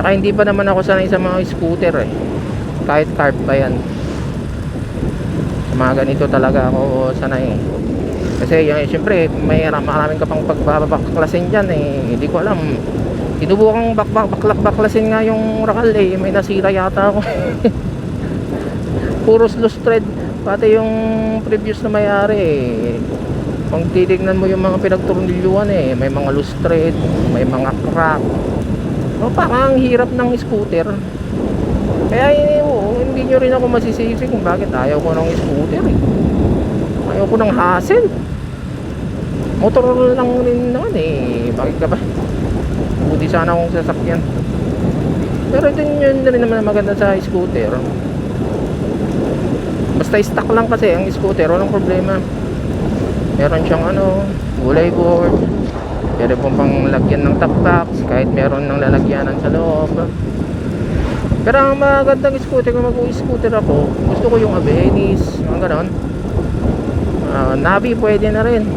Saka hindi pa naman ako sanay sa mga scooter eh. Kahit carb pa yan. Sa mga ganito talaga ako sanay eh. Kasi yung, siyempre maraming ka pang pagbabaklasin dyan eh. Hindi ko alam. Tinubukang baklasin nga yung Rakal eh. May nasira yata ako. Puro loose thread. Pati yung previous na may-ari eh. Kung titignan mo yung mga pinagtornilyuhan eh, may mga loose thread, may mga crack. O parang hirap ng scooter. Kaya hindi nyo rin ako masisisi kung bakit ayaw ko ng scooter eh. Ayaw ko ng hassle. Motor lang rin naman eh. Bakit ka ba? Buti sana akong sasakyan. Pero din yun rin naman maganda sa scooter. Basta stock lang kasi ang scooter, walang problema. Meron siyang gulay board. Pwede pong pang lagyan ng top box kahit meron ng lalagyanan sa loob. Pero ang magandang scooter, kung mag-scooter ako, gusto ko yung Abenis, mga ganon. Navi pwede na rin.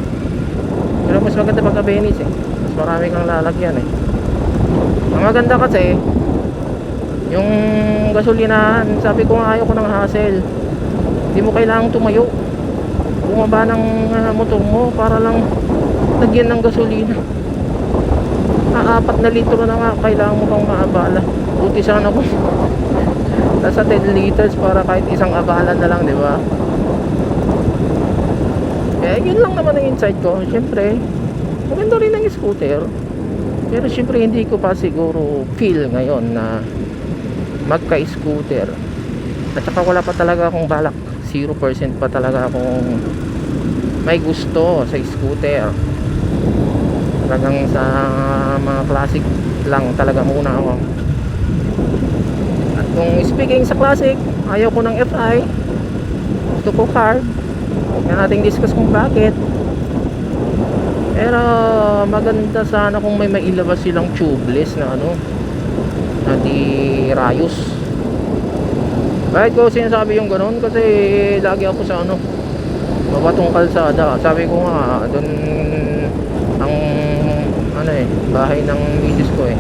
Pero mas maganda pag Abenis eh. Mas marami kang lalagyan eh. Ang maganda kasi yung gasolinahan, sabi ko nga ayaw ko ng hassle. Hindi mo kailangang tumayo, bumaba ng motor mo para lang lagyan ng gasolina. 4 na litro na nga kailangan mo pang maabala. Buti sana kung nasa 10 liters para kahit isang abala na lang, di ba? Kaya yun lang naman ang insight ko. Siyempre maganda rin ang scooter, pero siyempre hindi ko pa siguro feel ngayon na magka-scooter. At saka wala pa talaga akong balak, 0% pa talaga akong may gusto sa scooter. Talagang sa mga classic lang talaga muna ako. At kung speaking sa classic, ayaw ko ng FI, gusto ko carb. Kaya natin discuss kung bakit. Pero maganda sana kung may mailabas silang tubeless na na di rayos. Bakit ko sinasabi yung ganun? Kasi lagi ako sa mabatong kalsada. Sabi ko nga doon ang bahay ng misis ko eh.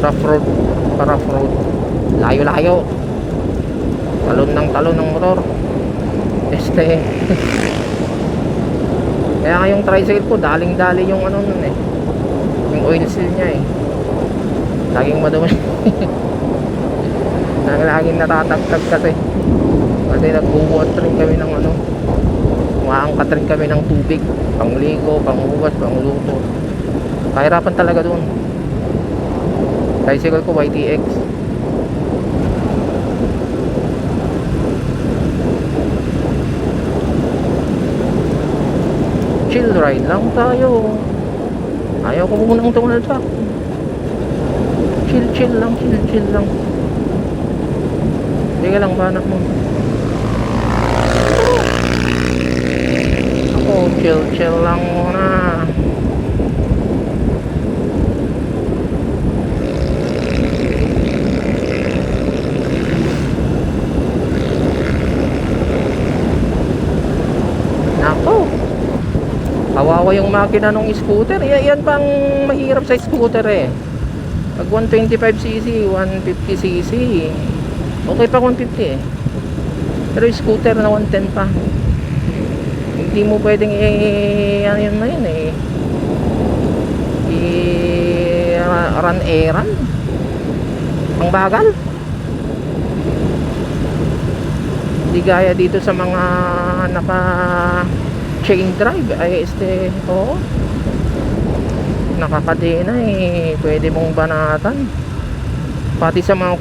Rough road, rough road. Layo-layo. Talon ng motor. Kaya nga yung tricycle ko daling-dali yung nun eh. Yung oil seal niya eh. Laging madumi. Laging natatagtag kasi. Kasi nag-uwat rin kami ng umaangkat rin kami ng tubig. Pangligo, panghugas, pangluto. Kahirapan talaga doon. Tricycle ko YTX. Chill ride lang tayo. Ayaw ko munang tumalpak. Chill lang. Sige lang ba anak mo? Ako chill lang muna. Nako, kawawa yung makina ng scooter. Yan pang mahirap sa scooter eh. Pag 125cc, 150cc, okay pa 150 eh. Pero yung scooter na 110 pa, hindi mo pwedeng yun na yun eh, run ang bagal. Hindi gaya dito sa mga naka chain drive ay oo, nakakadena eh, pwede mong banatan. Pati sa mga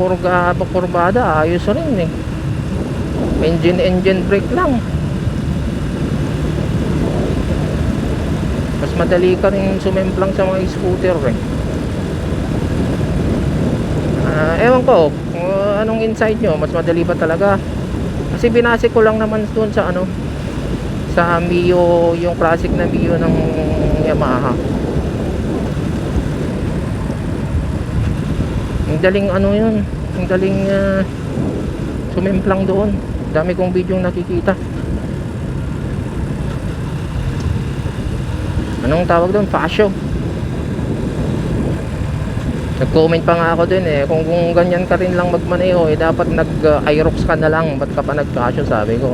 kurbada ayos rin eh. Engine brake lang. Mas madali ka rin sumemplang sa mga scooter eh. Ewan ko anong insight nyo, mas madali pa talaga? Kasi binase ko lang naman doon sa sa Mio, yung classic na Mio ng Yamaha. Ang daling yun, ang daling sumemplang doon. Dami kong video nakikita. Anong tawag doon? Fascio. Nag-comment pa nga ako dun eh, kung ganyan ka rin lang magmaneho eh, dapat nag-Aerox ka na lang, ba't ka pa nag-Casio, sabi ko.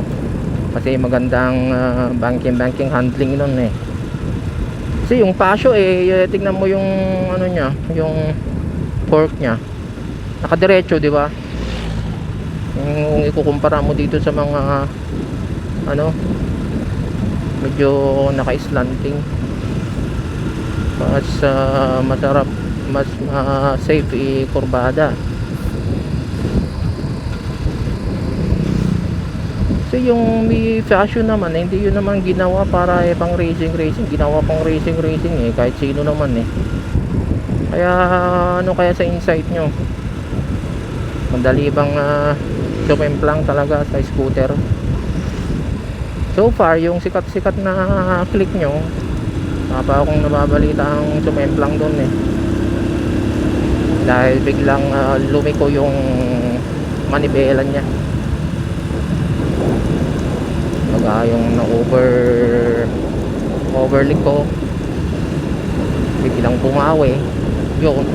Kasi magandang banking handling nun eh. Kasi yung Casio eh, tignan mo yung ano niya, yung fork niya. Nakadiretso, di ba? Kung ikukumpara mo dito sa mga ano, medyo naka-slanting. Mas masarap, mas safe i-kurbada. So yung Mi Fashion naman hindi yun naman ginawa para pang racing, ginawa pang racing eh, kahit sino naman eh. Kaya ano kaya sa insight nyo, madali bang sumemplang talaga sa scooter? So far yung sikat na click nyo, pa akong nababalita ang sumemplang doon eh, dahil biglang lumiko yung manibela niya, baga yung na overlick ko, biglang bumawi yun.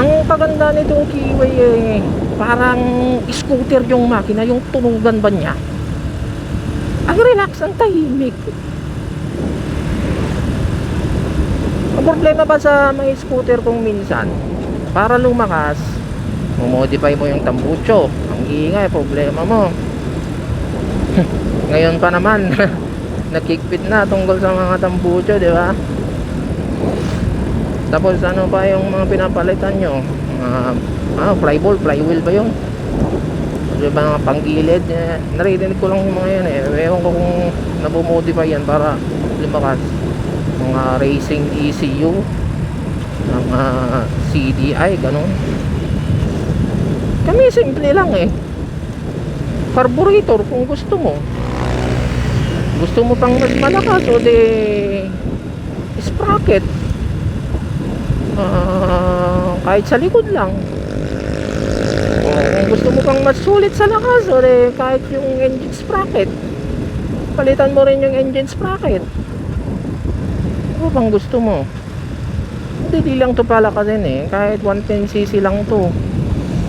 Ang paganda nitong Keyway eh, parang scooter yung makina, yung tunugan ba niya, ang relax, ang tahimik. Ang problema ba sa mga scooter kung minsan, para lumakas, modify mo yung tambucho, ang ingay, problema mo. Ngayon pa naman, nakikpit na tungkol sa mga tambucho, di ba? Tapos ano pa yung mga pinapalitan nyo? Flywheel ba yun? Diba mga panggilid, narinig ko lang yung mga yan eh. Ewan ko kung nabumodify yan para lumakas. Mga racing ECU, mga CDI, ganun. Kami simple lang eh. Carburetor kung gusto mo. Gusto mo pang mas malakas o de sprocket. Kahit sa likod lang. Kung gusto mo pang mas sulit sa lakas o de kahit yung engine sprocket, palitan mo rin yung engine sprocket. Ano bang gusto mo? Hindi lang to palakasin eh. Kahit 110cc lang to,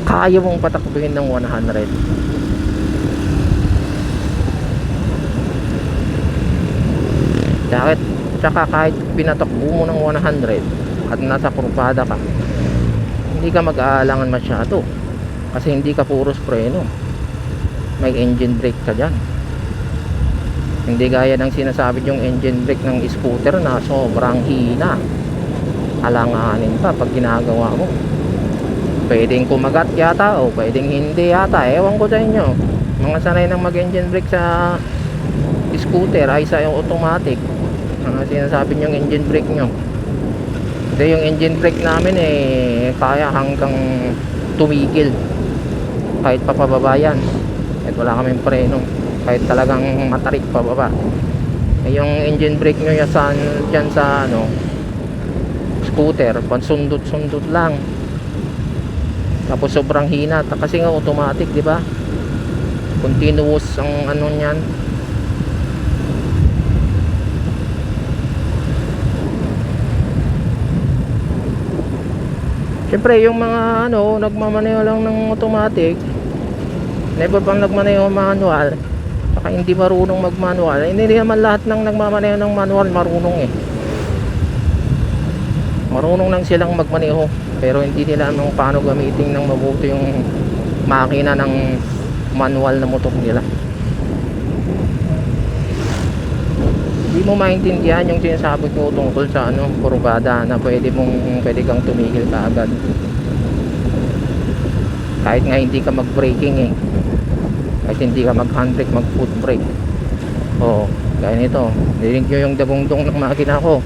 kaya mong patakbuhin ng 100. Tsaka kahit pinatakbo mo ng 100 at nasa kurbada ka, hindi ka mag-aalangan masyado kasi hindi ka puros preno, may engine brake ka dyan. Hindi gaya ng sinasabi yung engine brake ng scooter na sobrang hina, alanganin pa pag ginagawa mo. Pwedeng kumagat yata o pwedeng hindi yata, ewan ko sa inyo. Mga sanay ng mag engine brake sa scooter ay sa yung automatic, sinasabi yung engine brake nyo. Kasi yung engine brake namin eh kaya hanggang tumigil kahit papababa yan, kahit wala kaming preno, kahit talagang matarik pababa. Eh, yung engine brake nyo dyan sa ano, scooter, pansundot-sundot lang, tapos sobrang hina kasi nga automatic, di ba? Continuous ang ano niyan. Siyempre yung mga ano, nagmamaneho lang ng automatic, never pang nagmaneho manual, saka hindi marunong magmanual. Hindi naman lahat ng nagmamaneho ng manual marunong eh. Marunong lang silang magmaneho, pero hindi nila alam paano gamitin ng mabuti yung makina ng manual na motor nila. Hindi mo maintindihan yung sinasabi ko tungkol sa ano, kurbada na pwede kang tumigil kaagad kahit nga hindi ka mag-braking eh, kahit hindi ka mag-handbrake, mag-foot brake. Oo, gaya nito, narinig nyo yung dagongdong ng makina ko.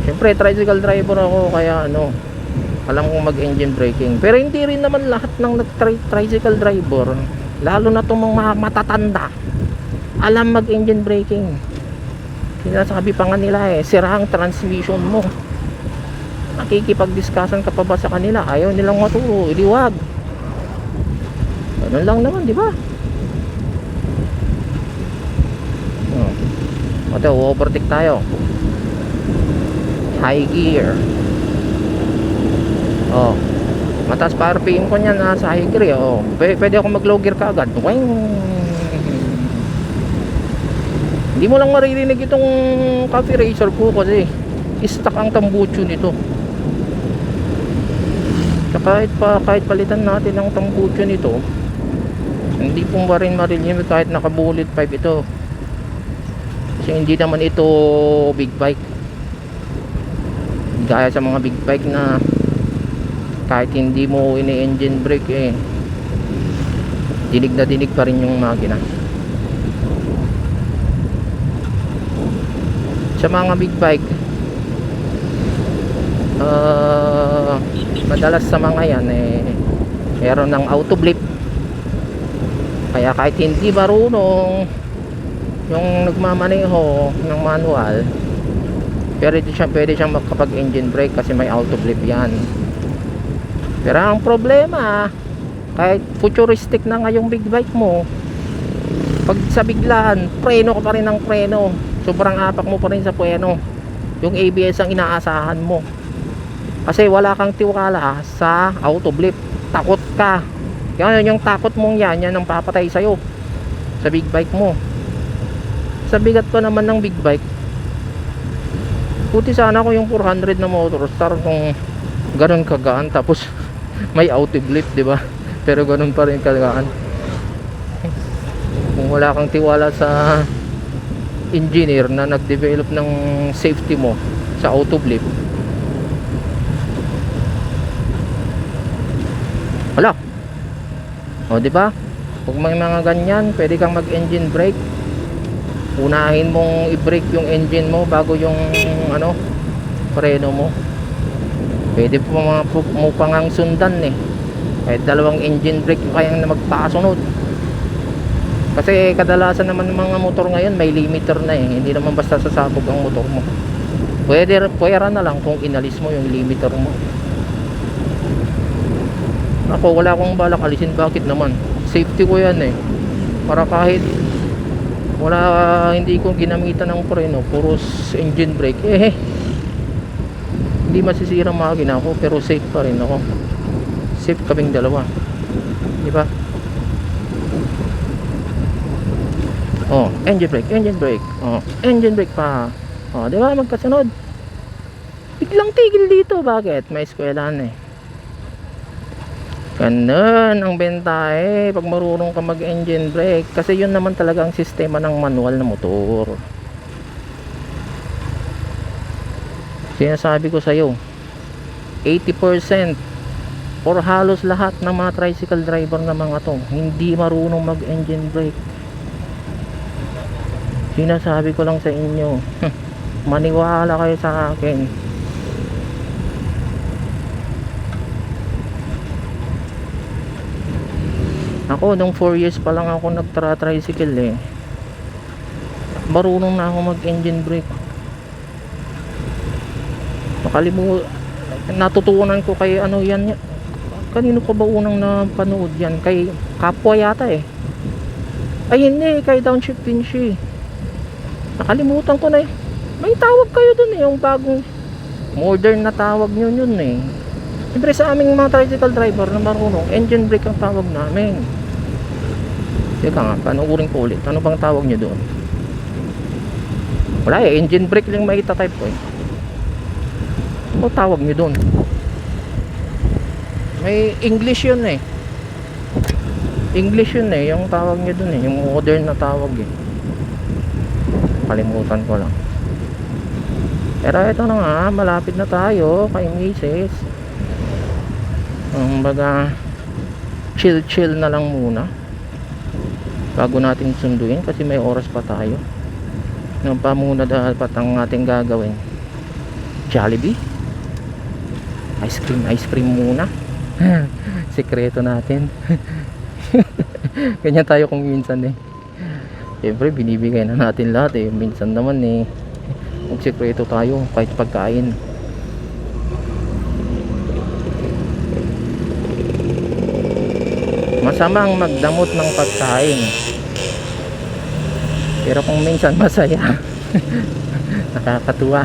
Siyempre tricycle driver ako, kaya ano, alam kong mag-engine braking. Pero hindi rin naman lahat ng tricycle driver, lalo na itong mga matatanda, alam mag-engine braking. Sinasabi pa nga nila eh, sira ang transmission mo. Nakikipag-discussion ka pa ba sa kanila? Ayaw nilang maturo, iliwag. Ganun lang naman, di ba? Ito, overtake tayo. High gear. Oh, mataas pa RPM ko niyan, sa high gear. Oh, pwede ako mag low gear kaagad. Hindi mo lang maririnig itong coffee racer ko kasi stuck ang tambucho nito. Kahit palitan natin ang tambucho nito, hindi po pa rin marinig kahit naka bullet pipe ito. Kasi hindi naman ito big bike gaya sa mga big bike na kahit hindi mo ini-engine brake dinig na dinig pa rin yung makina. Sa mga big bike madalas sa mga yan meron ng auto blip, kaya kahit hindi marunong yung nagmamaneho ng manual, pwede siyang makapag engine brake kasi may auto blip yan. Pero ang problema, kahit futuristic na nga yung big bike mo, pag sa biglaan, preno ka pa rin ng preno, sobrang apak mo pa rin sa preno, yung ABS ang inaasahan mo kasi wala kang tiwala sa auto blip. Takot ka, yan yung takot mong yan ang papatay sa'yo sa big bike mo. Sa bigat pa naman ng big bike, puti sana ko yung 400 na motor star kung ganun kagaan, tapos may auto blip, di ba? Pero ganun pa rin kagaan. Kung wala kang tiwala sa engineer na nag-develop ng safety mo sa auto blip, wala. O, di ba? Kung may mga ganyan, pwede kang mag-engine brake. Unahin mong i-brake yung engine mo bago yung preno mo. Pwede po mo pangang sundan kahit dalawang engine brake kayang na magpasunod. Kasi kadalasan naman ng mga motor ngayon may limiter na hindi naman basta sasabog ang motor mo. Pwera na lang kung inalis mo yung limiter mo. Ako wala akong balak alisin, bakit naman? Safety ko yan para kahit hindi ko ginamitan ng preno, puros engine brake, hindi masisira ang makina ko, pero safe pa rin ako. Safe kaming dalawa, di ba? Oh, engine brake, oh, engine brake pa, oh, di ba? Magkasunod. Biglang tigil dito, bakit? May eskwelahan ganun ang benta pag marunong ka mag engine brake, kasi yun naman talaga ang sistema ng manual na motor. Sinasabi ko sa'yo, 80% or halos lahat ng mga tricycle driver na mga to hindi marunong mag engine brake. Sinasabi ko lang sa inyo, maniwala kayo sa akin. Ako nung 4 years pa lang ako nagtra-tricycle marunong na ako mag engine brake. Natutunan ko kay yan, kanino ko ba unang napanood yan? Kay kapwa yata ay hindi, kay Downshift Vinci. Nakalimutan ko na may tawag kayo dun yung bagong modern na tawag yun siyempre sa aming mga tricycle driver na marunong, engine brake ang tawag namin. Teka nga, panuurin ko ulit. Ano bang tawag nyo doon? Wala engine brake lang may type ko Ano tawag nyo doon? May English yun English yun yung tawag nyo doon yung modern na tawag kalimutan ko lang. Pero ito na nga, malapit na tayo kay Mrs. Baga chill na lang muna bago natin sunduin kasi may oras pa tayo. Ano pa muna dapat ang ating gagawin? Jollibee? Ice cream muna. Sikreto natin. Ganyan tayo kung minsan siyempre binibigay na natin lahat minsan naman magsikreto tayo kahit pagkain. Masamang magdamot ng pagkain, pero kung minsan masaya Nakakatuwa.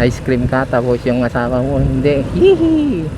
Ice cream ka tapos yung asawa mo hindi. Hihi.